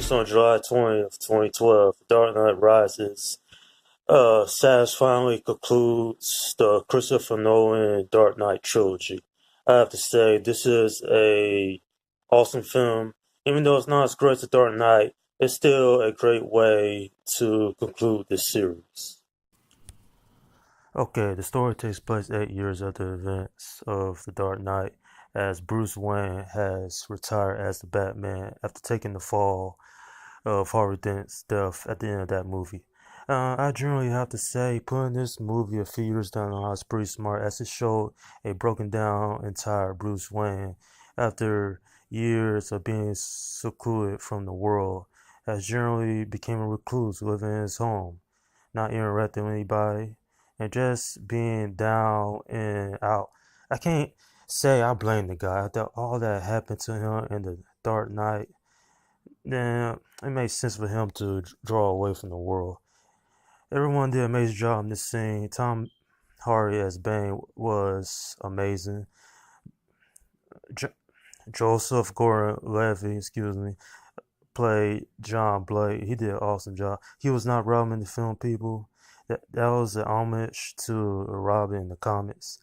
released on July 20th, 2012, Dark Knight Rises satisfyingly concludes the Christopher Nolan Dark Knight trilogy. I have to say, this is a awesome film. Even though it's not as great as Dark Knight, it's still a great way to conclude this series. Okay, the story takes place 8 years after the events of The Dark Knight, as Bruce Wayne has retired as the Batman after taking the fall of Harvey Dent's death at the end of that movie. I generally have to say, putting this movie a few years down the line is pretty smart, as it showed a broken down and tired Bruce Wayne after years of being secluded from the world, has generally became a recluse living in his home, not interacting with anybody, and just being down and out. I can't say I blame the guy after all that happened to him in the Dark Knight. Then it makes sense for him to draw away from the world. Everyone did an amazing job in this scene. Tom Hardy as Bane was amazing. Jo- Joseph Gordon-Levitt, played John Blake. He did an awesome job. He was not Robin in the film, people. That was an homage to Robin in the comics.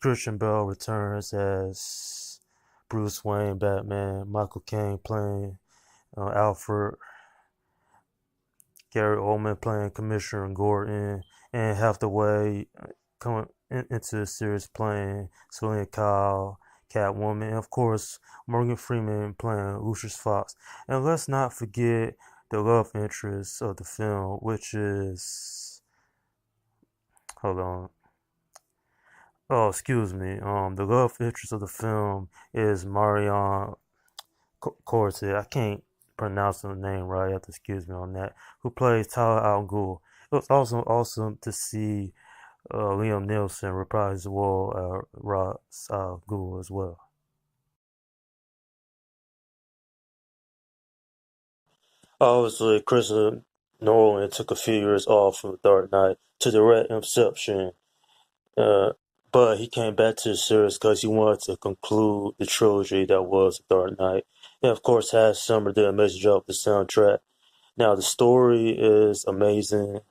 Christian Bale returns as Bruce Wayne, Batman. Michael Caine playing Alfred. Gary Oldman playing Commissioner Gordon, and Hathaway coming into the series playing Selena Kyle, Catwoman, and of course Morgan Freeman playing Lucius Fox. And let's not forget the love interest of the film, which is, hold on. Oh, excuse me. The love interest of the film is Marion Corset. I can't pronounce the name right. You have to excuse me on that. Who plays Tyler Al Ghul. It was also awesome to see Liam Neeson reprise the role Ra's al Ghul as well. Obviously, Christopher Nolan took a few years off from Dark Knight to direct Inception, uh, but he came back to the series because he wanted to conclude the trilogy that was Dark Knight. And of course, Hans Zimmer did an amazing job with the soundtrack. Now, the story is amazing,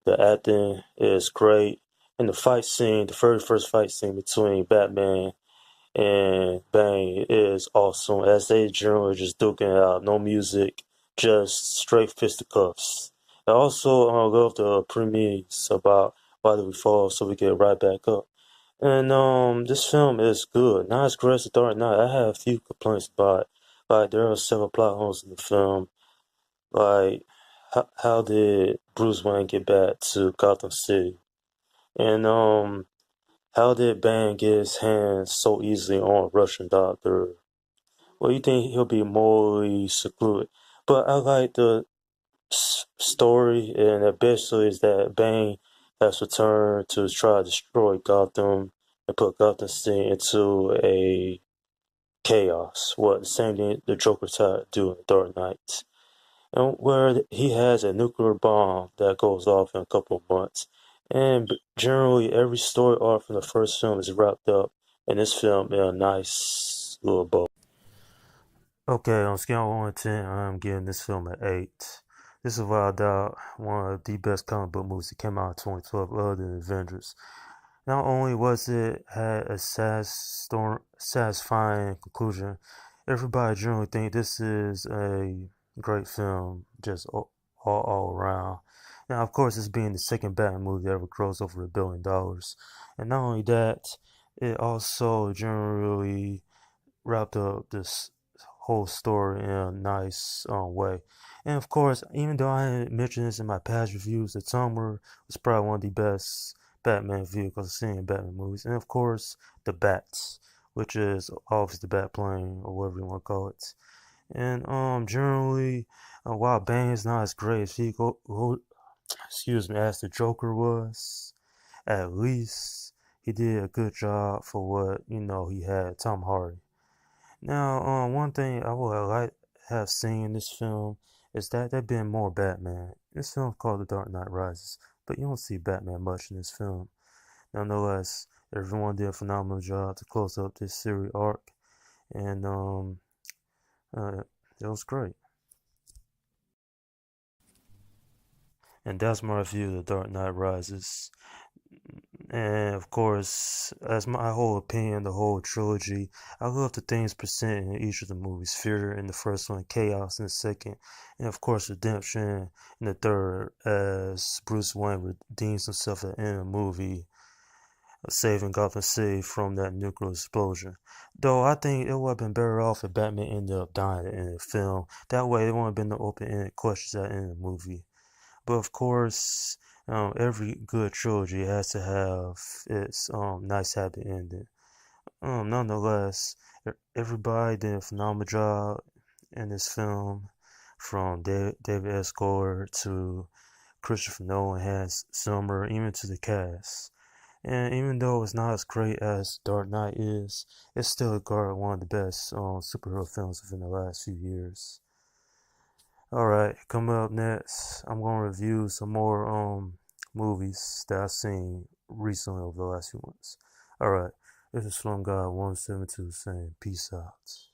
the acting is great, and the fight scene, the very first fight scene between Batman and Bane is awesome, as they generally just duking it out, no music, just straight fisticuffs. I also love the premise about why do we fall so we get right back up. And this film is good. Not as great as The Dark Knight. I have a few complaints about it. Like there are several plot holes in the film. Like how did Bruce Wayne get back to Gotham City? And how did Bane get his hands so easily on a Russian doctor? Well, you think he'll be morally secluded. But I like the story, and it basically is that Bane has returned to try to destroy Gotham and put Gotham City into a chaos. What the same thing the Joker tried to do in Dark Knight. And where he has a nuclear bomb that goes off in a couple of months. And generally, every story arc from the first film is wrapped up in this film in a nice little bow. Okay, on a scale of 1 to 10, I'm giving this film an 8. This is without doubt one of the best comic book movies that came out in 2012, other than Avengers. Not only was it had a satisfying conclusion, everybody generally think this is a great film, just all around. Now, of course, it's being the second Batman movie that ever grossed over $1 billion, and not only that, it also generally wrapped up this whole story in a nice way. And of course, even though I didn't mention this in my past reviews, the Tumblr was probably one of the best Batman vehicles I've seen in Batman movies. And of course, the Bats, which is obviously the Bat plane or whatever you want to call it. And generally, while Bane is not as great as excuse me, as the Joker was, at least he did a good job for what he had Tom Hardy. Now, one thing I would like have seen in this film is that there been more Batman. This film called The Dark Knight Rises, but you don't see Batman much in this film. Nonetheless, everyone did a phenomenal job to close up this series arc, and it was great. And that's my review of The Dark Knight Rises. And of course, as my whole opinion, the whole trilogy, I love the things presented in each of the movies. Fear in the first one, chaos in the second, and of course redemption in the third, as Bruce Wayne redeems himself at the end of the movie, saving Gotham City from that nuclear explosion. Though I think it would have been better off if Batman ended up dying in the film. That way there wouldn't have been no open-ended questions at the end of the movie. But of course, every good trilogy has to have its nice happy ending. Nonetheless, everybody did a phenomenal job in this film, from David S. Goyer to Christopher Nolan, Hans Zimmer, even to the cast. And even though it's not as great as Dark Knight is, it's still regarded one of the best superhero films within the last few years. Alright, coming up next, I'm gonna review some more movies that I've seen recently over the last few months. Alright, this is Slum God 172 saying peace out.